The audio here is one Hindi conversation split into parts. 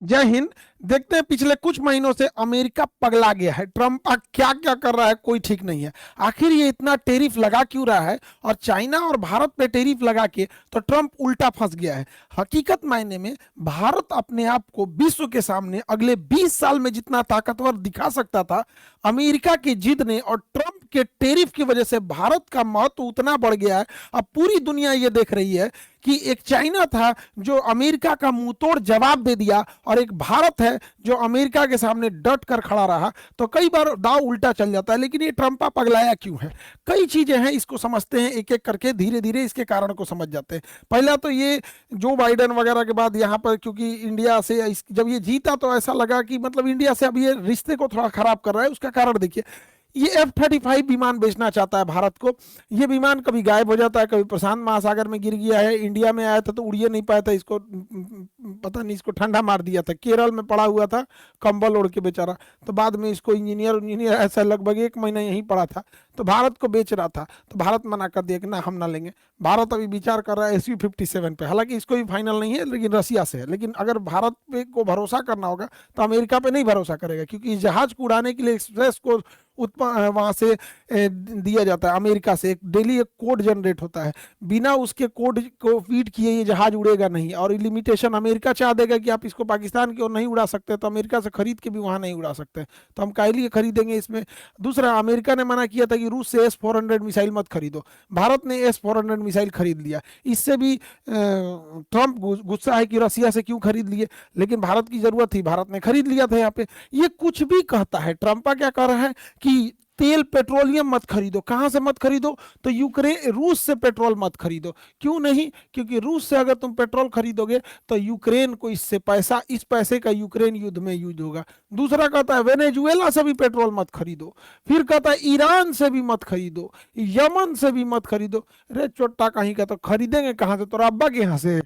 जय हिंद। देखते हैं पिछले कुछ महीनों से अमेरिका पगला गया है। ट्रंप क्या क्या कर रहा है कोई ठीक नहीं है। आखिर ये इतना टेरिफ लगा क्यों रहा है? और चाइना और भारत पे टेरिफ लगा के तो ट्रंप उल्टा फंस गया है। हकीकत मायने में भारत अपने आप को विश्व के सामने अगले 20 साल में जितना ताकतवर दिखा सकता था, अमेरिका की जिद ने और ट्रंप के टेरिफ की वजह से भारत का महत्व उतना बढ़ गया है। अब पूरी दुनिया ये देख रही है कि एक चाइना था जो अमेरिका का मुंहतोड़ जवाब दे दिया, और एक भारत है जो अमेरिका के सामने डट कर खड़ा रहा। तो कई बार दाव उल्टा चल जाता है। लेकिन ये ट्रंपा पगलाया क्यों है? कई चीजें हैं, इसको समझते हैं एक एक करके, धीरे धीरे इसके कारण को समझ जाते हैं। पहला तो ये जो बाइडेन वगैरह के बाद यहाँ पर, क्योंकि इंडिया से जब ये जीता तो ऐसा लगा कि मतलब इंडिया से अब ये रिश्ते को थोड़ा खराब कर रहा है। उसका कारण देखिए, ये F-35 विमान बेचना चाहता है भारत को। ये विमान कभी गायब हो जाता है, कभी प्रशांत महासागर में गिर गया है, इंडिया में आया था तो उड़िए नहीं पाया था। इसको पता नहीं, इसको ठंडा मार दिया था, केरल में पड़ा हुआ था कंबल ओढ़ के बेचारा। तो बाद में इसको इंजीनियर इंजीनियर ऐसा लगभग 1 महीना यहीं पड़ा था, तो भारत को बेच रहा था। तो भारत मना कर दिया कि ना, हम ना लेंगे। भारत अभी विचार कर रहा है SU-57 पे, हालांकि इसको भी फाइनल नहीं है, लेकिन रसिया से है। लेकिन अगर भारत पे को भरोसा करना होगा तो अमेरिका पे नहीं भरोसा करेगा, क्योंकि इस जहाज को उड़ाने के लिए एक्सप्रेस को वहां से दिया जाता है अमेरिका से। एक डेली एक कोड जनरेट होता है, बिना उसके कोड को फीड किए ये जहाज उड़ेगा नहीं। और लिमिटेशन अमेरिका चाह देगा कि आप इसको पाकिस्तान की ओर नहीं उड़ा सकते, तो अमेरिका से खरीद के भी वहां नहीं उड़ा सकते, तो हम काहे लिए खरीदेंगे इसमें। दूसरा, अमेरिका ने मना किया था कि रूस से S-400 मिसाइल मत खरीदो, भारत ने S-400 मिसाइल खरीद लिया। इससे भी ट्रंप गुस्सा है कि रसिया से क्यों खरीद लिए, लेकिन भारत की जरूरत थी, भारत ने खरीद लिया था यहाँ पे। ये कुछ भी कहता है। ट्रंपा क्या कर रहा है कि तेल पेट्रोलियम मत खरीदो। कहां से मत खरीदो? तो यूक्रेन, रूस से पेट्रोल मत खरीदो। क्यों नहीं? क्योंकि रूस से अगर तुम पेट्रोल खरीदोगे तो यूक्रेन को इससे पैसा, इस पैसे का यूक्रेन युद्ध में यूज होगा। दूसरा कहता है वेनेजुएला से भी पेट्रोल मत खरीदो। फिर कहता है ईरान से भी मत खरीदो, यमन से भी मत खरीदो। अरे चोट्टा कहीं का, तो खरीदेंगे कहां से? तो अब्बा के यहाँ से।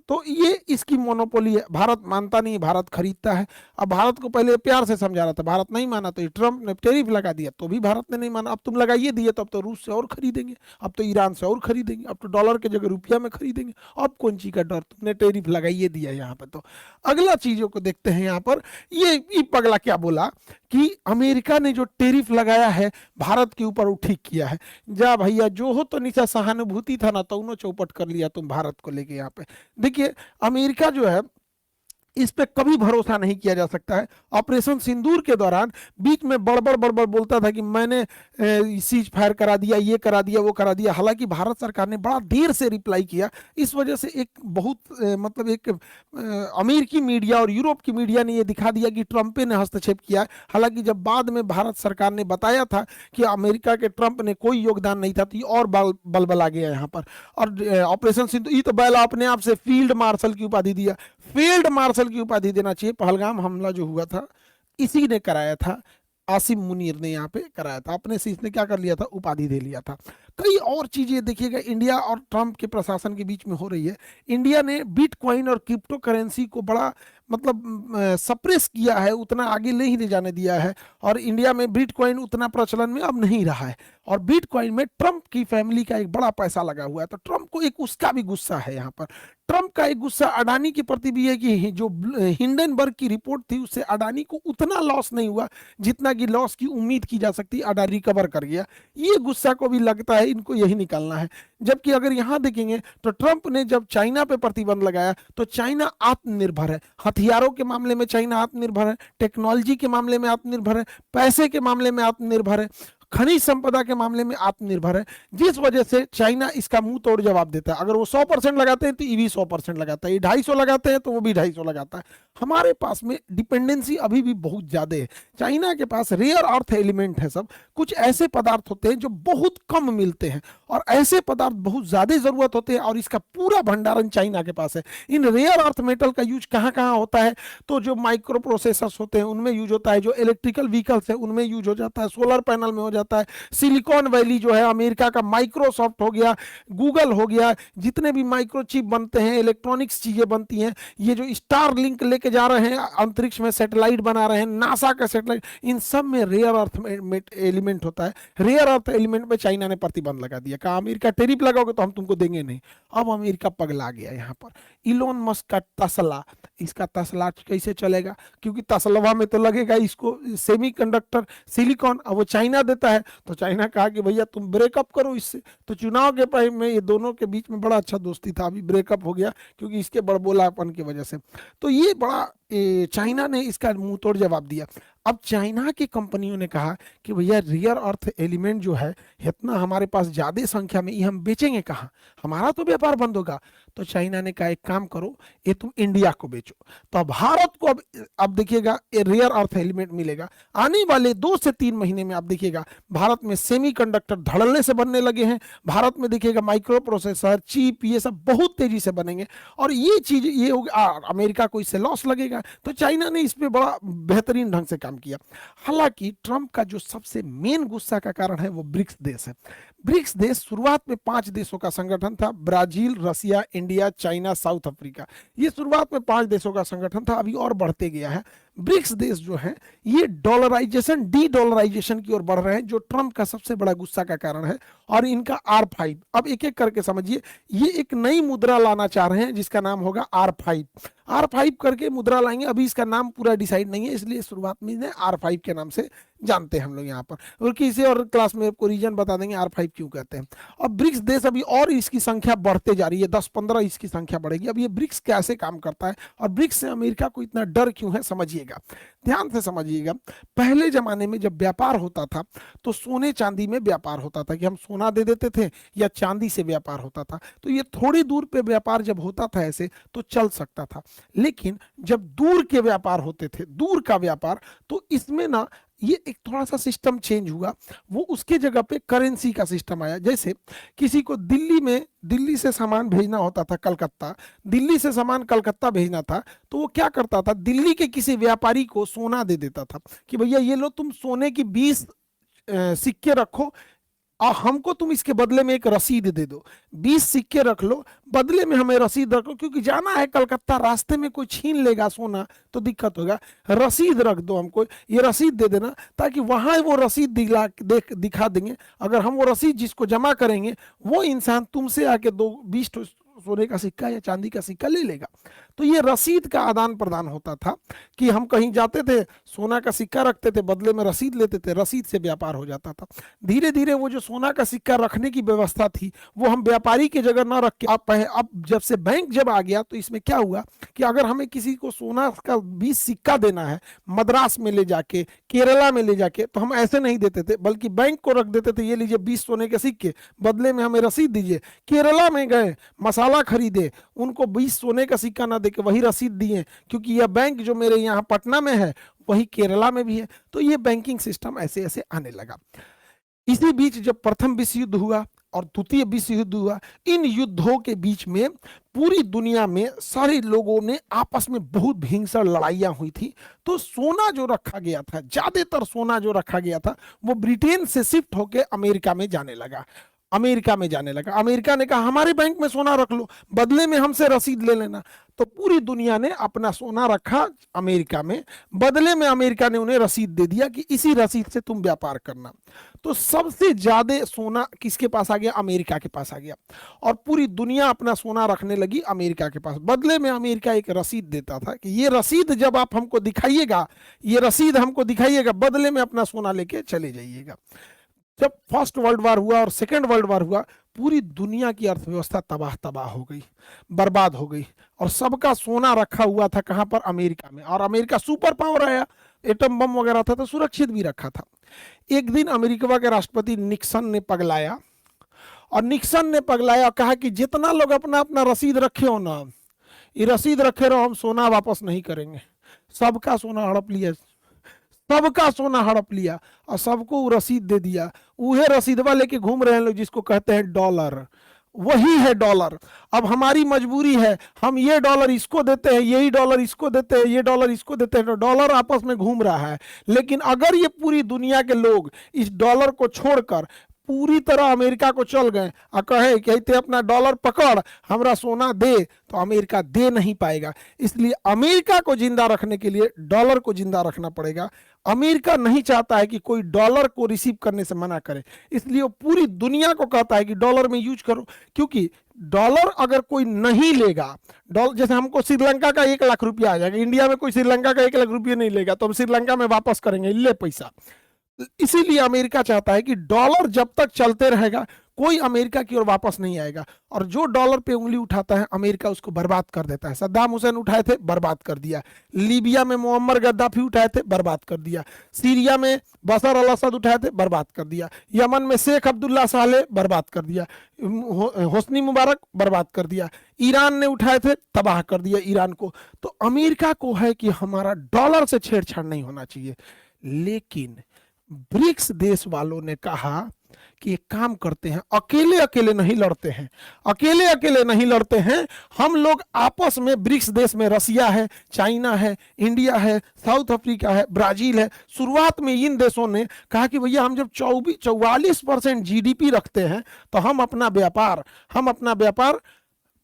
तो ये इसकी मोनोपोली है। भारत मानता नहीं, भारत खरीदता है। अब भारत को पहले प्यार से समझा रहा था, भारत नहीं माना, तो ट्रंप ने टैरिफ लगा दिया तो भी भारत ने नहीं माना। अब तुम लगाइए दिए तो अब तो रूस से और खरीदेंगे, अब तो ईरान से और खरीदेंगे, अब तो डॉलर के जगह रुपया में खरीदेंगे। अब कौन चीज का डर? तुमने टैरिफ लगाइए दिया यहाँ पे। तो अगला चीजों को देखते हैं यहाँ पर। ये पगला क्या बोला कि अमेरिका ने जो टैरिफ लगाया है भारत के ऊपर वो ठीक किया है। जा भैया, जो हो तो नीचा सहानुभूति था ना, तो उन्होंने चौपट कर लिया तुम भारत को लेके यहाँ पे। देखिए, अमेरिका जो है, इस पे कभी भरोसा नहीं किया जा सकता है। ऑपरेशन सिंदूर के दौरान बीच में बड़बड़ बड़बड़ बोलता था कि मैंने सीज फायर करा दिया, ये करा दिया, वो करा दिया। हालांकि भारत सरकार ने बड़ा देर से रिप्लाई किया। इस वजह से एक बहुत मतलब एक अमेरिकी मीडिया और यूरोप की मीडिया ने ये दिखा दिया कि ट्रंप ने हस्तक्षेप किया। हालांकि जब बाद में भारत सरकार ने बताया था कि अमेरिका के ट्रंप ने कोई योगदान नहीं था, तो ये और बलबला गया यहाँ पर। और ऑपरेशन सिंदूर, ये तो बैला अपने आप से फील्ड मार्शल की उपाधि दिया। फील्ड मार्शल की उपाधि देना चाहिए। पहलगाम हमला जो हुआ था इसी ने कराया था, आसिम मुनीर ने यहाँ पे कराया था, अपने से इसने क्या कर लिया था, उपाधि दे लिया था। कई और चीजें देखिएगा इंडिया और ट्रंप के प्रशासन के बीच में हो रही है। इंडिया ने बिटकॉइन और क्रिप्टो करेंसी को बड़ा मतलब सप्रेस किया है, उतना आगे नहीं ले जाने दिया है। और इंडिया में बिटकॉइन उतना प्रचलन में अब नहीं रहा है। और बिटकॉइन में ट्रंप की फैमिली का एक बड़ा पैसा लगा हुआ है, तो ट्रंप को एक उसका भी गुस्सा है यहाँ पर। ट्रंप का एक गुस्सा अडानी के प्रति भी है कि जो हिंडनबर्ग की रिपोर्ट थी उससे अडानी को उतना लॉस नहीं हुआ जितना कि लॉस की उम्मीद की जा सकती। अडानी रिकवर कर गया। ये गुस्सा को भी लगता है इनको यही निकालना है। जबकि अगर यहां देखेंगे तो ट्रंप ने जब चाइना पे प्रतिबंध लगाया तो चाइना आत्मनिर्भर है। हथियारों के मामले में चाइना आत्मनिर्भर है, टेक्नोलॉजी के मामले में आत्मनिर्भर है, पैसे के मामले में आत्मनिर्भर है, खनिज संपदा के मामले में आत्मनिर्भर है। जिस वजह से चाइना इसका मुंह तोड़ जवाब देता है। अगर वो 100% लगाते हैं तो ये भी 100% लगाता है, ये 250 लगाते हैं तो वो भी 250 लगाता है। हमारे पास में डिपेंडेंसी अभी भी बहुत ज्यादा है। चाइना के पास रेयर अर्थ एलिमेंट है सब, कुछ ऐसे पदार्थ होते हैं जो बहुत कम मिलते हैं, और ऐसे पदार्थ बहुत ज्यादा जरूरत होते हैं, और इसका पूरा भंडारण चाइना के पास है। इन रेयर अर्थ मेटल का यूज कहाँ कहाँ होता है? तो जो माइक्रो प्रोसेसर्स होते हैं उनमें यूज होता है, जो इलेक्ट्रिकल व्हीकल्स है उनमें यूज हो जाता है, सोलर पैनल में हो जाता है। सिलिकॉन वैली जो है अमेरिका का, माइक्रोसॉफ्ट हो गया, गूगल हो गया, जितने भी माइक्रोचिप बनते हैं, इलेक्ट्रॉनिक्स चीजें बनती हैं, ये जो स्टार लिंक लेके जा रहे हैं अंतरिक्ष में, सैटेलाइट बना रहे हैं, नासा का सैटेलाइट, इन सब में रेयर अर्थ एलिमेंट होता है। रेयर अर्थ एलिमेंट पे चाइना ने प्रतिबंध लगा दिया। कहा अमेरिका टेरिफ लगाओगे तो हम तुमको देंगे नहीं। अब अमेरिका पगला गया यहाँ पर। इलोन मस्क का तसला, इसका तसला कैसे चलेगा, क्योंकि तसलवा में तो लगेगा इसको सेमीकंडक्टर सिलिकॉन, अब वो चाइना देता है, तो चाइना कहा कि भैया तुम ब्रेकअप करो इससे। तो चुनाव के टाइम में ये दोनों के बीच में बड़ा अच्छा दोस्ती था, अभी ब्रेकअप हो गया क्योंकि इसके बड़बोलापन की वजह से। तो ये बड़ा चाइना ने इसका मुंह तोड़ जवाब दिया। अब चाइना की कंपनियों ने कहा कि भैया रियर अर्थ एलिमेंट जो है इतना हमारे पास ज्यादा संख्या में, ये हम बेचेंगे कहाँ, हमारा तो व्यापार बंद होगा। तो चाइना ने कहा एक काम करो, ये तुम इंडिया को बेचो। तो भारत को अब देखिएगा रियर अर्थ एलिमेंट मिलेगा। आने वाले 2 से 3 महीने में आप देखिएगा भारत में सेमीकंडक्टर धड़ल्ले से बनने लगे हैं। भारत में देखिएगा माइक्रो प्रोसेसर, चिप, ये सब बहुत तेजी से बनेंगे। और ये चीज ये अमेरिका को इससे लॉस लगेगा। तो चाइना ने इस पे बड़ा बेहतरीन ढंग से काम किया। हालांकि ट्रंप का जो सबसे मेन गुस्सा का कारण है वो ब्रिक्स देश है। ब्रिक्स देश शुरुआत में 5 देशों का संगठन था, ब्राजील, रसिया, इंडिया, चाइना, साउथ अफ्रीका। ये शुरुआत में 5 देशों का संगठन था, अभी और बढ़ते गया है। ब्रिक्स देश जो है ये डॉलराइजेशन, डी डॉलराइजेशन की ओर बढ़ रहे हैं, जो ट्रंप का सबसे बड़ा गुस्सा का कारण है। और इनका R5, अब एक एक करके समझिए, ये एक नई मुद्रा लाना चाह रहे हैं जिसका नाम होगा R5। R5 करके मुद्रा लाएंगे, अभी इसका नाम पूरा डिसाइड नहीं है, इसलिए शुरुआत में इन्हें R5 के नाम से जानते हैं हम लोग यहाँ पर। और किसी और क्लास में आपको रीजन बता देंगे R5 क्यों कहते हैं। और ब्रिक्स देश अभी और इसकी संख्या बढ़ते जा रही है, 10-15 इसकी संख्या बढ़ेगी। अब ये ब्रिक्स कैसे काम करता है और ब्रिक्स से अमेरिका को इतना डर क्यों है, समझिएगा, ध्यान से समझिएगा। पहले जमाने में जब व्यापार होता था तो सोने चांदी में व्यापार होता था, कि हम सोना दे देते थे या चांदी से व्यापार होता था। तो ये थोड़ी दूर पे व्यापार जब होता था ऐसे तो चल सकता था। लेकिन जब दूर के व्यापार होते थे, दूर का व्यापार, तो इसमें ना ये एक थोड़ा सा सिस्टम चेंज हुआ। वो उसके जगह पे करेंसी का सिस्टम आया। जैसे किसी को दिल्ली से सामान भेजना होता था कलकत्ता, दिल्ली से सामान कलकत्ता भेजना था, तो वो क्या करता था, दिल्ली के किसी व्यापारी को सोना दे देता था कि भैया ये लो, तुम सोने की 20 सिक्के रखो और हमको तुम इसके बदले में एक रसीद दे दो। 20 सिक्के रख लो, बदले में हमें रसीद रखो, क्योंकि जाना है कलकत्ता, रास्ते में कोई छीन लेगा सोना तो दिक्कत होगा। रसीद रख दो हमको, ये रसीद दे देना, ताकि वहां वो रसीद दिखा देंगे। अगर हम वो रसीद जिसको जमा करेंगे वो इंसान तुमसे आके 20 सोने का सिक्का या चांदी का सिक्का ले लेगा। तो ये रसीद का आदान प्रदान होता था कि हम कहीं जाते थे, सोना का सिक्का रखते थे, बदले में रसीद लेते थे, रसीद से व्यापार हो जाता था। धीरे धीरे वो जो सोना का सिक्का रखने की व्यवस्था थी वो हम व्यापारी की जगह ना रख के अब जब से बैंक जब आ गया तो इसमें क्या हुआ कि अगर हमें किसी को सोना का 20 सिक्का देना है मद्रास में ले जाके, केरला में ले जाके, तो हम ऐसे नहीं देते थे, बल्कि बैंक को रख देते थे, ये लीजिए 20 सोने के सिक्के, बदले में हमें रसीद दीजिए। केरला में गए, मसाला खरीदे, उनको 20 सोने का सिक्का ना देके वही रसीद दिए, क्योंकि यह बैंक जो मेरे यहाँ पटना में है वही केरला में भी है। तो ये बैंकिंग सिस्टम ऐसे ऐसे आने लगा। इसी बीच जब प्रथम विश्व युद्ध हुआ और द्वितीय विश्व युद्ध हुआ, इन युद्धों के बीच में पूरी दुनिया में सारे लोगों ने आपस में बहुत भीषण लड़ाइयां हुई थी। तो सोना जो रखा गया था, ज्यादातर सोना जो रखा गया था वो ब्रिटेन से शिफ्ट होकर अमेरिका में जाने लगा। अमेरिका ने कहा हमारे बैंक में सोना रख लो, बदले में हमसे रसीद ले लेना। तो पूरी दुनिया ने अपना सोना रखा अमेरिका में, बदले में अमेरिका ने उन्हें रसीद दे दिया कि इसी रसीद से तुम व्यापार करना। तो सबसे ज्यादा सोना किसके पास आ गया, अमेरिका के पास आ गया। और पूरी दुनिया अपना सोना रखने लगी अमेरिका के पास। बदले में अमेरिका एक रसीद देता था कि ये रसीद जब आप हमको दिखाइएगा, ये रसीद हमको दिखाइएगा, बदले में अपना सोना लेके चले जाइएगा। जब फर्स्ट वर्ल्ड वार हुआ और सेकेंड वर्ल्ड वार हुआ, पूरी दुनिया की अर्थव्यवस्था तबाह हो गई, बर्बाद हो गई। और सबका सोना रखा हुआ था कहां पर, अमेरिका में। और अमेरिका सुपर पावर आया, एटम बम वगैरह था तो सुरक्षित भी रखा था। एक दिन अमेरिका के राष्ट्रपति निक्सन ने पगलाया, और निक्सन ने पगलाया, कहा कि जितना लोग अपना अपना रसीद रखे हो ना, ये रसीद रखे रहो, हम सोना वापस नहीं करेंगे। सबका सोना हड़प लिया, सबका सोना हड़प लिया और सबको रसीद दे दिया। उहे रसीदवा लेके घूम रहे हैं लोग, जिसको कहते हैं डॉलर। वही है डॉलर। अब हमारी मजबूरी है, हम ये डॉलर इसको देते हैं, यही डॉलर इसको देते हैं, ये डॉलर इसको देते हैं, तो डॉलर आपस में घूम रहा है। लेकिन अगर ये पूरी दुनिया के लोग इस डॉलर को छोड़कर पूरी तरह अमेरिका को चल गए और कहे कि ते अपना डॉलर पकड़, हमरा सोना दे, तो अमेरिका दे नहीं पाएगा। इसलिए अमेरिका को जिंदा रखने के लिए डॉलर को जिंदा रखना पड़ेगा। अमेरिका नहीं चाहता है कि कोई डॉलर को रिसीव करने से मना करे, इसलिए वो पूरी दुनिया को कहता है कि डॉलर में यूज करो। क्योंकि डॉलर अगर कोई नहीं लेगा, डॉलर जैसे हमको श्रीलंका का 1 लाख रुपया आ जाएगा, इंडिया में कोई श्रीलंका का 1 लाख रुपया नहीं लेगा, तो हम श्रीलंका में वापस करेंगे, ले पैसा। इसीलिए अमेरिका चाहता है कि डॉलर जब तक चलते रहेगा कोई अमेरिका की ओर वापस नहीं आएगा, और जो डॉलर पे उंगली उठाता है अमेरिका उसको बर्बाद कर देता है। सद्दाम हुसैन उठाए थे, बर्बाद कर दिया। लीबिया में मुअम्मर गद्दाफी उठाए थे, बर्बाद कर दिया। सीरिया में बशर अल असद उठाए थे, बर्बाद कर दिया। यमन में शेख अब्दुल्ला साले, बर्बाद कर दिया। होस्नी मुबारक, बर्बाद कर दिया। ईरान ने उठाए थे, तबाह कर दिया ईरान को। तो अमेरिका को है कि हमारा डॉलर से छेड़छाड़ नहीं होना चाहिए। लेकिन ब्रिक्स देश वालों ने कहा कि एक काम करते हैं, अकेले अकेले नहीं लड़ते हैं, अकेले अकेले नहीं लड़ते हैं, हम लोग आपस में ब्रिक्स देश में रसिया है, चाइना है, इंडिया है, साउथ अफ्रीका है, ब्राजील है। शुरुआत में इन देशों ने कहा कि भैया हम जब 44% जीडीपी रखते हैं तो हम अपना व्यापार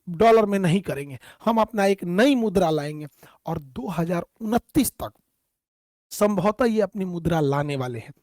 डॉलर में नहीं करेंगे, हम अपना एक नई मुद्रा लाएंगे। और 2029 तक संभवतः ये अपनी मुद्रा लाने वाले हैं।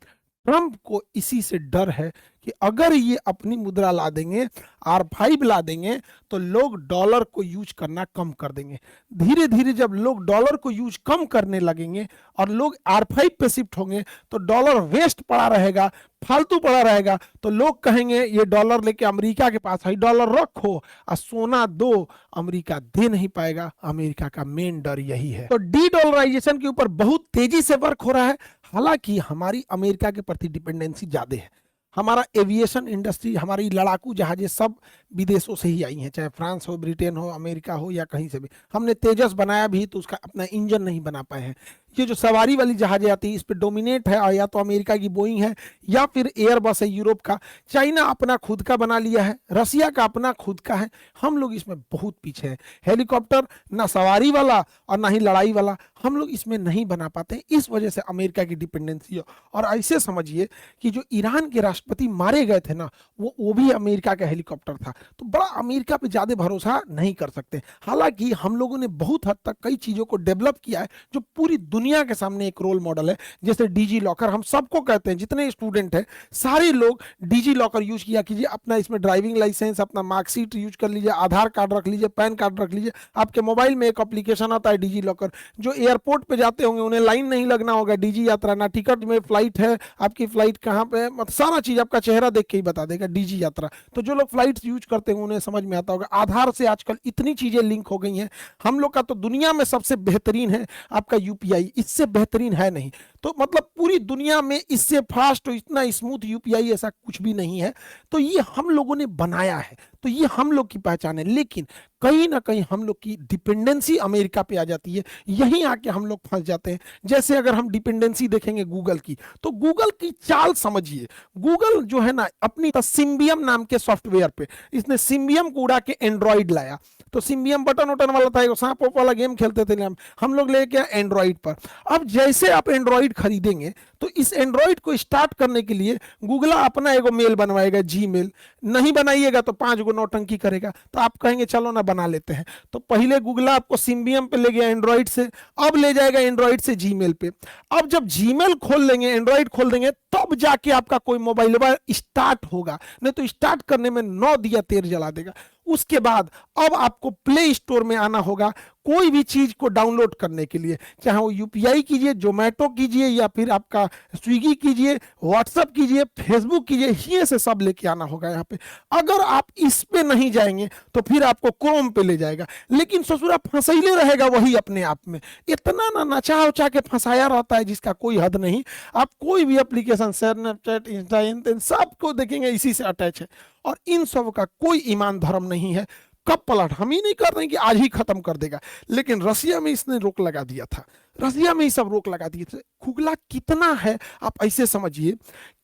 ट्रंप को इसी से डर है कि अगर ये अपनी मुद्रा ला देंगे, R5 ला देंगे, तो लोग डॉलर को यूज करना कम कर देंगे। धीरे धीरे जब लोग डॉलर को यूज कम करने लगेंगे और लोग R5 पे शिफ्ट होंगे, तो डॉलर वेस्ट पड़ा रहेगा, फालतू पड़ा रहेगा, तो लोग कहेंगे ये डॉलर लेके अमेरिका के पास है, डॉलर रखो और सोना दो। अमेरिका दे नहीं पाएगा। अमेरिका का मेन डर यही है। तो डी डॉलराइजेशन के ऊपर बहुत तेजी से वर्क हो रहा है। हालांकि हमारी अमेरिका के प्रति डिपेंडेंसी ज्यादा है। हमारा एविएशन इंडस्ट्री, हमारी लड़ाकू जहाजें सब विदेशों से ही आई हैं, चाहे फ्रांस हो, ब्रिटेन हो, अमेरिका हो या कहीं से भी। हमने तेजस बनाया भी तो उसका अपना इंजन नहीं बना पाए हैं। ये जो सवारी वाली जहाजें आती है इस पे डोमिनेट है, या तो अमेरिका की बोइंग है या फिर एयरबस है यूरोप का। चाइना अपना खुद का बना लिया है, रसिया का अपना खुद का है। हम लोग इसमें बहुत पीछे हैं। हेलीकॉप्टर ना सवारी वाला और ना ही लड़ाई वाला हम लोग इसमें नहीं बना पाते, इस वजह से अमेरिका की डिपेंडेंसी है। और ऐसे समझिए कि जो ईरान के राष्ट्रपति मारे गए थे ना, वो भी अमेरिका का हेलीकॉप्टर था। तो बड़ा अमेरिका पे ज्यादा भरोसा नहीं कर सकते। हालांकि हम लोगों ने बहुत हद तक कई चीजों को डेवलप किया है जो पूरी दुनिया के सामने एक रोल मॉडल है। जैसे डिजी लॉकर, हम सबको कहते हैं, जितने स्टूडेंट हैं सारे लोग डिजी लॉकर यूज किया कीजिए। अपना इसमें ड्राइविंग लाइसेंस, अपना मार्कशीट यूज कर लीजिए, आधार कार्ड रख लीजिए, पैन कार्ड रख लीजिए। आपके मोबाइल में एक एप्लीकेशन आता है डिजी लॉकर। जो एयरपोर्ट पे जाते होंगे उन्हें लाइन नहीं लगना होगा, डिजी यात्रा, ना टिकट में फ्लाइट है, आपकी फ्लाइट कहाँ पे, मतलब सारा चीज आपका चेहरा देख के ही बता देगा, डिजी यात्रा। तो जो लोग फ्लाइट यूज करते हैं उन्हें समझ में आता होगा। आधार से आजकल इतनी चीजें लिंक हो गई हैं। हम लोग का तो दुनिया में सबसे बेहतरीन है आपका यूपीआई, इससे बेहतरीन है नहीं। तो मतलब पूरी दुनिया में इससे फास्ट और इतना स्मूथ यूपीआई ऐसा कुछ भी नहीं है। तो ये हम लोगों ने बनाया है, तो ये हम लोग की पहचान है। लेकिन कहीं ना कहीं हम लोग की डिपेंडेंसी अमेरिका पे आ जाती है, यहीं आके हम लोग फंस जाते हैं। जैसे अगर हम डिपेंडेंसी देखेंगे गूगल की, तो गूगल की चाल समझिए। गूगल जो है ना अपनी सिम्बियम नाम के सॉफ्टवेयर पे, इसने सिम्बियम को उड़ा के एंड्रॉइड लाया। तो सिम्बियम बटन वटन वाला था, सांप वाला गेम खेलते थे हम लोग लेके एंड्रॉइड पर। अब जैसे आप एंड्रॉइड खरीदेंगे तो इस एंड्रॉइड को स्टार्ट करने के लिए गूगल अपना एगो मेल बनवाएगा, जीमेल। नहीं बनाइएगा तो 5 गो नौटंकी करेगा। तो आप कहेंगे चलो ना बना लेते हैं। तो पहले गूगल आपको सिम्बियम पे ले गया एंड्रॉइड से, अब ले जाएगा एंड्रॉइड से जीमेल पे। अब जब जीमेल खोल लेंगे, एंड्रॉइड खोल देंगे, तब जाके आपका कोई मोबाइल स्टार्ट होगा। नहीं तो स्टार्ट करने में 9 दिया तेल जला देगा। उसके बाद अब आपको प्ले स्टोर में आना होगा कोई भी चीज को डाउनलोड करने के लिए, चाहे वो यूपीआई कीजिए, जोमेटो कीजिए, या फिर आपका स्विगी कीजिए, व्हाट्सएप कीजिए, फेसबुक कीजिए, ये से सब लेके आना होगा यहाँ पे। अगर आप इस पे नहीं जाएंगे तो फिर आपको क्रोम पे ले जाएगा। लेकिन ससुरा फंसैले रहेगा वही अपने आप में, इतना ना नचा उचा के फंसाया रहता है जिसका कोई हद नहीं। आप कोई भी एप्लीकेशन, स्नैपचैट, इंस्टा, इन सबको देखेंगे इसी से अटैच है। और इन सब का कोई ईमान धर्म नहीं है। कब पलट हम ही नहीं कर रहे हैं कि आज ही खत्म कर देगा, लेकिन रसिया में इसने रोक लगा दिया था। रसिया में ही सब रोक लगा दिए थे। खुगला कितना है आप ऐसे समझिए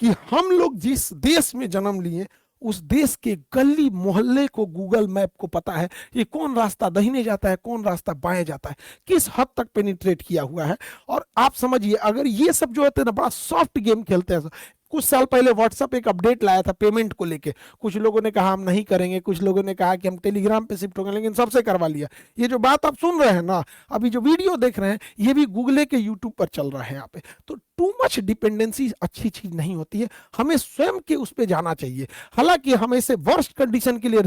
कि हम लोग जिस देश में जन्म लिए उस देश के गली मोहल्ले को गूगल मैप को पता है ये कौन रास्ता दाहिने जाता है, कौन रास्ता बाएं जाता है, किस हद तक पेनिट्रेट किया हुआ है। और आप समझिए अगर ये सब जो होते हैं ना बड़ा सॉफ्ट गेम खेलते हैं, कुछ साल पहले व्हाट्सएप एक अपडेट लाया था पेमेंट को लेके, कुछ लोगों ने कहा हम नहीं करेंगे, कुछ लोगों ने कहा कि हम टेलीग्राम पे शिफ्ट होंगे, लेकिन सबसे करवा लिया। ये जो बात आप सुन रहे हैं ना, अभी जो वीडियो देख रहे हैं, ये भी गूगल के यूट्यूब पर चल रहा है यहाँ पे। तो टू मच डिपेंडेंसी अच्छी चीज नहीं होती है, हमें स्वयं के उस पर जाना चाहिए। हालांकि हमें से वर्स्ट कंडीशन के लिए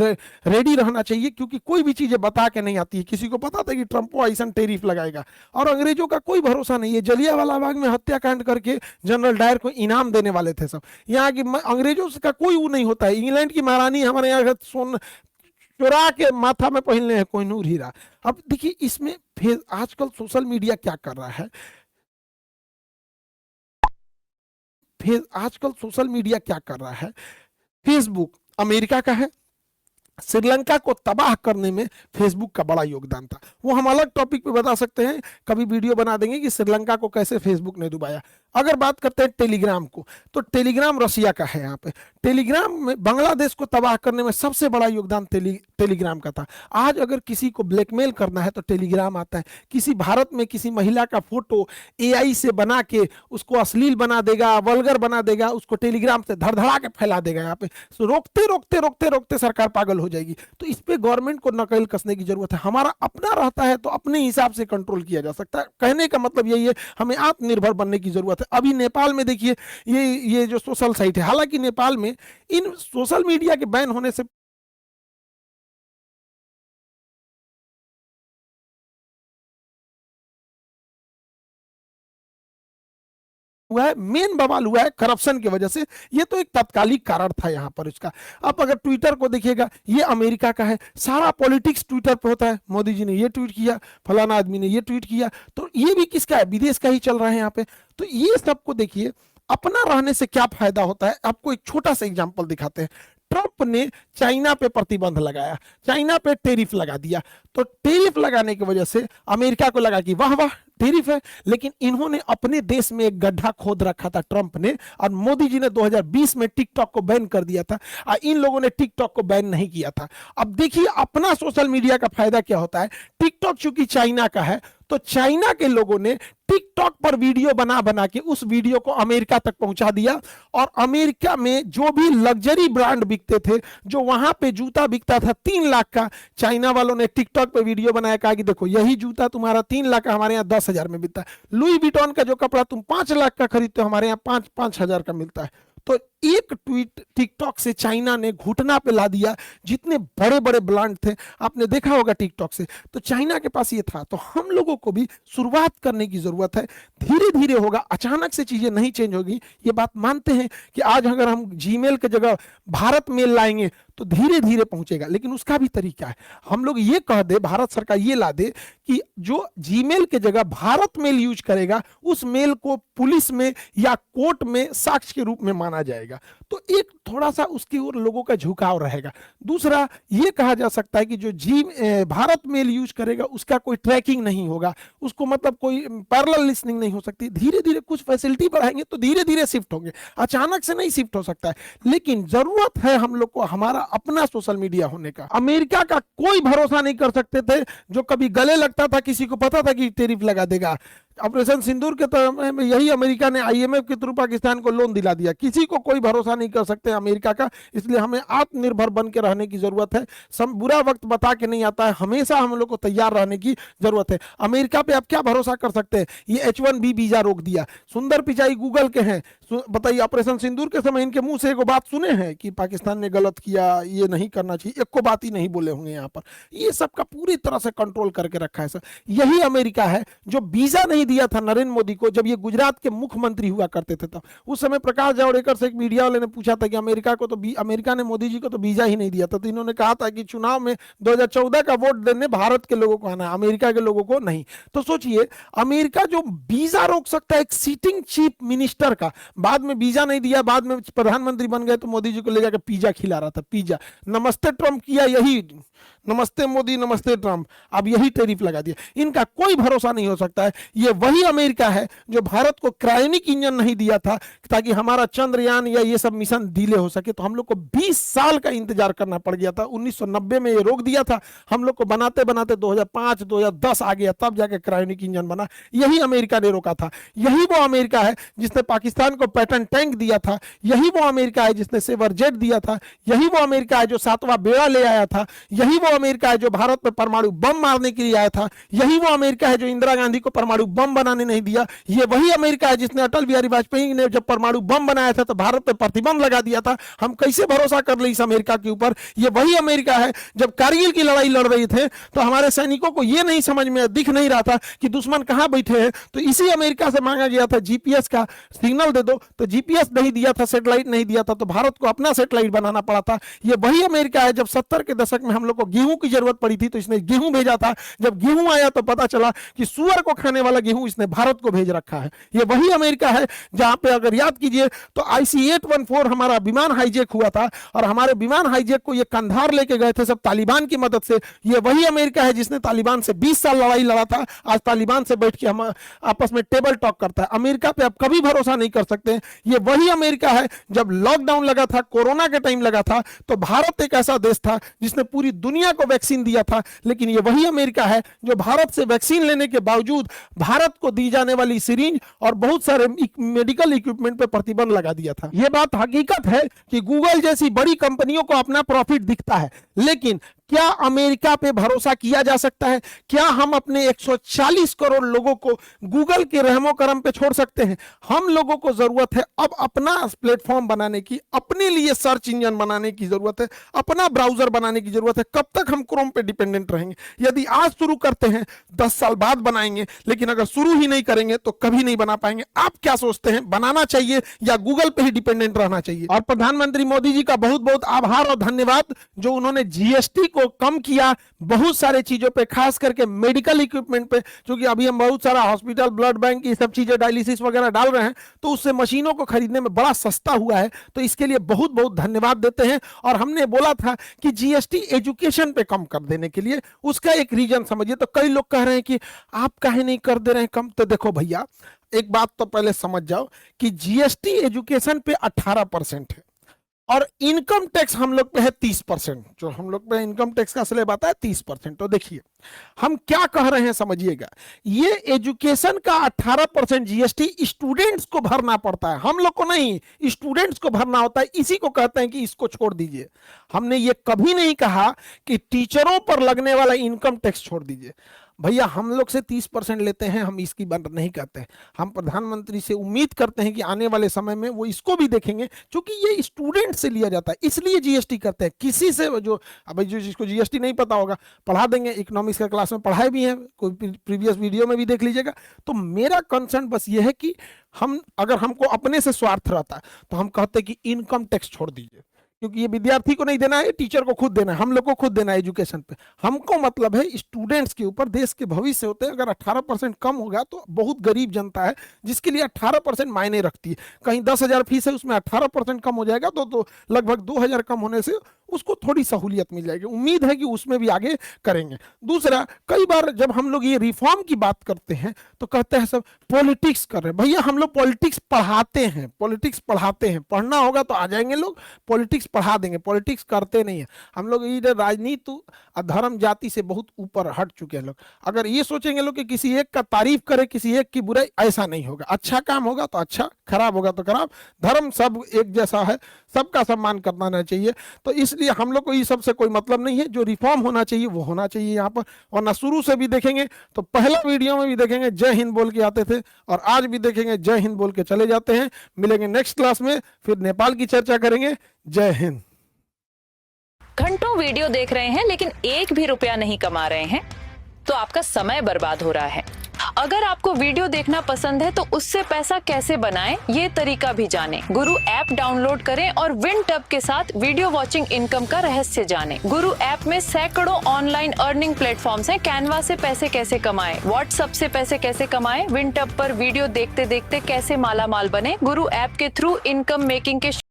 रेडी रहना चाहिए, क्योंकि कोई भी चीजें बता के नहीं आती है। किसी को पता था कि ट्रंप ऐसा टैरिफ लगाएगा, और अंग्रेजों का कोई भरोसा नहीं है। जलियांवाला बाग में हत्याकांड करके जनरल डायर को इनाम देने वाले थे सब। यहाँ की अंग्रेजों का कोई वो नहीं होता है। इंग्लैंड की महारानी हमारे यहाँ सोन चुरा के माथा में पहनले हैं कोहिनूर हीरा। अब देखिए इसमें फिर आजकल सोशल मीडिया क्या कर रहा है, फिर आजकल सोशल मीडिया क्या कर रहा है, फेसबुक अमेरिका का है, श्रीलंका को तबाह करने में फेसबुक का बड़ा योगदान था। वो हम अलग टॉपिक पे बता सकते हैं, कभी वीडियो बना देंगे कि श्रीलंका को कैसे फेसबुक ने डुबाया। अगर बात करते हैं टेलीग्राम को, तो टेलीग्राम रसिया का है। यहाँ पे टेलीग्राम में बांग्लादेश को तबाह करने में सबसे बड़ा योगदान टेलीग्राम का था। आज अगर किसी को ब्लैकमेल करना है तो टेलीग्राम आता है। किसी भारत में किसी महिला का फोटो एआई से बना के उसको अश्लील बना देगा, वल्गर बना देगा, उसको टेलीग्राम से धड़धड़ा के फैला देगा। यहाँ पे रोकते रोकते रोकते रोकते सरकार पागल हो जाएगी। तो इस पे गवर्नमेंट को नकेल कसने की जरूरत है। हमारा अपना रहता है तो अपने हिसाब से कंट्रोल किया जा सकता है। कहने का मतलब यही है, हमें आत्मनिर्भर बनने की जरूरत है। अभी नेपाल में देखिए ये जो सोशल साइट है, हालांकि नेपाल में इन सोशल मीडिया के बैन होने से हुआ है, मेन बवाल हुआ है करप्शन की वजह से। ये तो एक तात्कालिक कारण था यहाँ पर इसका। अब अगर ट्विटर को देखिएगा, ये अमेरिका का है, सारा पॉलिटिक्स ट्विटर पे होता है। मोदी जी ने ये ट्वीट किया, फलाना आदमी ने ये ट्वीट किया, तो ये भी किसका है, विदेश का ही चल रहा है यहाँ पे। तो ये सबको देखिए, अपना रहने से क्या फायदा होता है। आपको एक छोटा सा एग्जाम्पल दिखाते हैं। ट्रंप ने चाइना पे प्रतिबंध लगाया, चाइना पे टेरिफ लगा दिया। तो टेरिफ लगाने की वजह से अमेरिका को लगा कि वाह वाह टेरिफ है, लेकिन इन्होंने अपने देश में एक गड्ढा खोद रखा था ट्रंप ने, और मोदी जी ने 2020 में टिकटॉक को बैन कर दिया था, और इन लोगों ने टिकटॉक को बैन नहीं किया था। अब देखिए अपना सोशल मीडिया का फायदा क्या होता है। टिकटॉक चूंकि चाइना का है, तो चाइना के लोगों ने टिकटॉक पर वीडियो बना बना के उस वीडियो को अमेरिका तक पहुंचा दिया, और अमेरिका में जो भी लग्जरी ब्रांड बिकते थे, जो वहां पे जूता बिकता था 3 लाख का, चाइना वालों ने टिकटॉक पे वीडियो बनाया, कहा कि देखो यही जूता तुम्हारा 3 लाख का हमारे यहाँ 10,000 में बिकता है। लुई विटॉन का जो कपड़ा तुम 5 लाख का खरीदते हो, हमारे यहाँ 5,000 का मिलता है। तो एक ट्वीट टिकटॉक से चाइना ने घुटना पे ला दिया जितने बड़े बड़े ब्रांड थे, आपने देखा होगा टिकटॉक से। तो चाइना के पास ये था। तो हम लोगों को भी शुरुआत करने की जरूरत है, धीरे धीरे होगा, अचानक से चीजें नहीं चेंज होगी। ये बात मानते हैं कि आज अगर हम जीमेल की जगह भारत मेल लाएंगे तो धीरे धीरे पहुंचेगा, लेकिन उसका भी तरीका है। हम लोग ये कह दे, भारत सरकार ये ला दे कि जो जीमेल के जगह भारत मेल यूज करेगा, उस मेल को पुलिस में या कोर्ट में साक्ष्य के रूप में माना जाएगा। तो एक थोड़ा सा उसकी ओर लोगों का झुकाव रहेगा। दूसरा ये कहा जा सकता है कि जो भारत मेल यूज करेगा उसका कोई ट्रैकिंग नहीं होगा, उसको मतलब कोई पैरेलल लिसनिंग नहीं हो सकती। धीरे धीरे कुछ फैसिलिटी बढ़ाएंगे तो धीरे धीरे शिफ्ट होंगे, अचानक से नहीं शिफ्ट हो सकता है। लेकिन जरूरत है हम लोग को हमारा अपना सोशल मीडिया होने का। अमेरिका का कोई भरोसा नहीं कर सकते थे, जो कभी गले लगता था किसी को पता था कि टैरिफ लगा देगा। ऑपरेशन सिंदूर के समय में यही अमेरिका ने आईएमएफ के थ्रू पाकिस्तान को लोन दिला दिया। किसी को कोई भरोसा नहीं कर सकते अमेरिका का, इसलिए हमें आत्मनिर्भर बन के रहने की जरूरत है। बुरा वक्त बता के नहीं आता है, हमेशा हम लोग को तैयार रहने की जरूरत है। अमेरिका पे आप क्या भरोसा कर सकते हैं, ये H1B वीजा रोक दिया। सुंदर पिचाई गूगल के हैं, बताइए ऑपरेशन सिंदूर के समय इनके मुंह से एक बात सुने हैं कि पाकिस्तान ने गलत किया, ये नहीं करना चाहिए, एक को बात ही नहीं बोले होंगे यहाँ पर। ये सबका पूरी तरह से कंट्रोल करके रखा है सर। यही अमेरिका है जो वीजा नहीं दिया था नरेंद्र मोदी को जब ये गुजरात के मुख्यमंत्री हुआ करते थे। तब उस समय प्रकाश जावड़ेकर से एक मीडिया वाले ने पूछा था कि अमेरिका ने मोदी जी को तो वीजा ही नहीं दिया था। तो इन्होंने कहा था कि चुनाव में 2014 का वोट देने भारत के लोगों को आना, अमेरिका के लोगों को नहीं। तो सोचिए अमेरिका जो वीजा रोक सकता है एक सिटिंग चीफ मिनिस्टर का, बाद में वीजा नहीं दिया, बाद में प्रधानमंत्री बन गए तो मोदी जी को ले जाकर पिज्जा खिला रहा था। पिज्जा नमस्ते ट्रंप किया, यही नमस्ते मोदी, नमस्ते ट्रंप, अब यही टैरिफ लगा दिया। इनका कोई भरोसा नहीं हो सकता है। ये वही अमेरिका है जो भारत को क्रायोनिक इंजन नहीं दिया था ताकि हमारा चंद्रयान या ये सब मिशन डिले हो सके, तो हम लोग को 20 साल का इंतजार करना पड़ गया था। 1990 में ये रोक दिया था, हम लोग को बनाते बनाते 2005 2010 आ गया, तब जाके क्रायोनिक इंजन बना। यही अमेरिका ने रोका था। यही वो अमेरिका है जिसने पाकिस्तान को पैटर्न टैंक दिया था। यही वो अमेरिका है जिसने सेवर जेट दिया था। यही वो अमेरिका है जो 7वां बेड़ा ले आया था। यही वो अमेरिका है जो भारत पर परमाणु बम मारने के लिए आया था। यही वो अमेरिका है जो इंदिरा गांधी को परमाणु बम बनाने नहीं दिया। ये वही अमेरिका है जिसने अटल बिहारी वाजपेयी ने जब परमाणु बम बनाया था तो भारत पर प्रतिबंध लगा दिया था। हम कैसे भरोसा कर ले इस अमेरिका के ऊपर? ये वही अमेरिका है जब कारगिल की लड़ाई लड़ रही थे तो हमारे सैनिकों को यह नहीं समझ में दिख नहीं रहा था कि दुश्मन कहां बैठे हैं, तो इसी अमेरिका से मांगा गया था जीपीएस का सिग्नल दे दो, तो जीपीएस नहीं दिया था, सैटेलाइट नहीं दिया था, तो भारत को अपना सैटेलाइट बनाना पड़ा था। ये वही अमेरिका है जब 70 के दशक में हम लोग को गेहूं की जरूरत पड़ी थी तो इसने गेहूं भेजा था। जब गेहूं आया तो पता चला कि सुअर को खाने वाला गेहूं इसने भारत को भेज रखा है। ये वही अमेरिका है जहां पे अगर याद कीजिए तो IC-814 हमारा विमान हाईजैक हुआ था और हमारे विमान हाईजैक को ये कंधार लेके गए थे सब तालिबान की मदद से। ये वही अमेरिका है जिसने तालिबान से 20 साल लड़ाई लड़ा था, आज तालिबान से बैठ के हम आपस में टेबल टॉक करता है। अमेरिका पे आप कभी भरोसा नहीं कर सकते। ये वही अमेरिका है जब लॉकडाउन लगा था, कोरोना के टाइम लगा था, तो भारत एक ऐसा देश था जिसने पूरी दुनिया को वैक्सीन दिया था। लेकिन ये वही अमेरिका है जो भारत से वैक्सीन लेने के बावजूद भारत को दी जाने वाली सिरिंज और बहुत सारे मेडिकल इक्विपमेंट पे प्रतिबंध लगा दिया था। यह बात हकीकत है कि गूगल जैसी बड़ी कंपनियों को अपना प्रॉफिट दिखता है, लेकिन क्या अमेरिका पे भरोसा किया जा सकता है? क्या हम अपने 140 करोड़ लोगों को गूगल के रहमो करम पे छोड़ सकते हैं? हम लोगों को जरूरत है अब अपना प्लेटफॉर्म बनाने की, अपने लिए सर्च इंजन बनाने की जरूरत है, अपना ब्राउजर बनाने की जरूरत है। कब तक हम क्रोम पे डिपेंडेंट रहेंगे? यदि आज शुरू करते हैं 10 साल बाद बनाएंगे, लेकिन अगर शुरू ही नहीं करेंगे तो कभी नहीं बना पाएंगे। आप क्या सोचते हैं, बनाना चाहिए या गूगल पे ही डिपेंडेंट रहना चाहिए? और प्रधानमंत्री मोदी जी का बहुत बहुत आभार और धन्यवाद जो उन्होंने जीएसटी को कम किया बहुत सारे चीजों पे, खास करके मेडिकल इक्विपमेंट पे, क्योंकि अभी हम बहुत सारा हॉस्पिटल, ब्लड बैंक, ये सब चीजें, डायलिसिस वगैरह डाल रहे हैं, तो उससे मशीनों को खरीदने में बड़ा सस्ता हुआ है। तो इसके लिए बहुत बहुत धन्यवाद देते हैं। और हमने बोला था कि जीएसटी एजुकेशन पे कम कर देने के लिए, उसका एक रीजन समझिए। तो कई लोग कह रहे हैं कि आप काहे नहीं कर दे रहे हैं कम? तो देखो भैया, एक बात तो पहले समझ जाओ कि जीएसटी एजुकेशन पे 18% है और इनकम टैक्स हम लोग पे है 30%। जो हम लोग पे इनकम टैक्स का स्लैब आता है 30%। तो देखिए हम क्या कह रहे हैं, समझिएगा। ये एजुकेशन का 18% जीएसटी स्टूडेंट्स को भरना पड़ता है, हम लोग को नहीं, स्टूडेंट्स को भरना होता है। इसी को कहते हैं कि इसको छोड़ दीजिए। हमने ये कभी नहीं कहा कि टीचरों पर लगने वाला इनकम टैक्स छोड़ दीजिए। भैया हम लोग से 30% लेते हैं, हम इसकी बात नहीं करते हैं। हम प्रधानमंत्री से उम्मीद करते हैं कि आने वाले समय में वो इसको भी देखेंगे, क्योंकि ये स्टूडेंट से लिया जाता है, इसलिए जीएसटी करते हैं। किसी से जो अब जो जिसको जीएसटी नहीं पता होगा पढ़ा देंगे, इकोनॉमिक्स का क्लास में पढ़ाए भी हैं, कोई प्रीवियस वीडियो में भी देख लीजिएगा। तो मेरा कंसर्न बस ये है कि हम अगर हमको अपने से स्वार्थ रहता तो हम कहते कि इनकम टैक्स छोड़ दीजिए, क्योंकि ये विद्यार्थी को नहीं देना है, टीचर को खुद देना है, हम लोग को खुद देना है एजुकेशन पे। हमको मतलब है स्टूडेंट्स के ऊपर, देश के भविष्य होते हैं। अगर 18% कम होगा तो बहुत गरीब जनता है जिसके लिए 18% मायने रखती है। कहीं 10,000 फीस है, उसमें 18% कम हो जाएगा तो लगभग 2,000 कम होने से उसको थोड़ी सहूलियत मिल जाएगी। उम्मीद है कि उसमें भी आगे करेंगे। दूसरा, कई बार जब हम लोग ये रिफॉर्म की बात करते हैं तो कहते हैं सब पॉलिटिक्स कर रहे हैं। भैया हम लोग पॉलिटिक्स पढ़ाते हैं, पॉलिटिक्स पढ़ाते हैं। पढ़ना होगा तो आ जाएंगे लोग, पॉलिटिक्स पढ़ा देंगे। पॉलिटिक्स करते नहीं है हम लोग। ये राजनीति धर्म जाति से बहुत ऊपर हट चुके हैं लोग। अगर ये सोचेंगे लोग कि किसी एक का तारीफ करे, किसी एक की बुराई, ऐसा नहीं होगा। अच्छा काम होगा तो अच्छा, खराब होगा तो खराब। धर्म सब एक जैसा है, सबका सम्मान करना चाहिए। तो इसलिए हम लोग को ये सबसे कोई मतलब नहीं है। जो रिफॉर्म होना चाहिए वो होना चाहिए यहाँ पर। वरना शुरू से भी देखेंगे तो पहला वीडियो में भी देखेंगे जय हिंद बोल के आते थे, और आज भी देखेंगे जय हिंद बोल के चले जाते हैं। मिलेंगे नेक्स्ट क्लास में, फिर नेपाल की चर्चा करेंगे। जय हिंद। घंटों वीडियो देख रहे हैं लेकिन एक भी रुपया नहीं कमा रहे हैं तो आपका समय बर्बाद हो रहा है। अगर आपको वीडियो देखना पसंद है तो उससे पैसा कैसे बनाएं, ये तरीका भी जानें। गुरु ऐप डाउनलोड करें और विनटब के साथ वीडियो वॉचिंग इनकम का रहस्य जानें। गुरु ऐप में सैकड़ों ऑनलाइन अर्निंग प्लेटफॉर्म्स हैं। कैनवा से पैसे कैसे कमाएं, व्हाट्सएप से पैसे कैसे कमाएं, विनटब पर वीडियो देखते देखते कैसे माला माल बने। गुरु ऐप के थ्रू इनकम मेकिंग के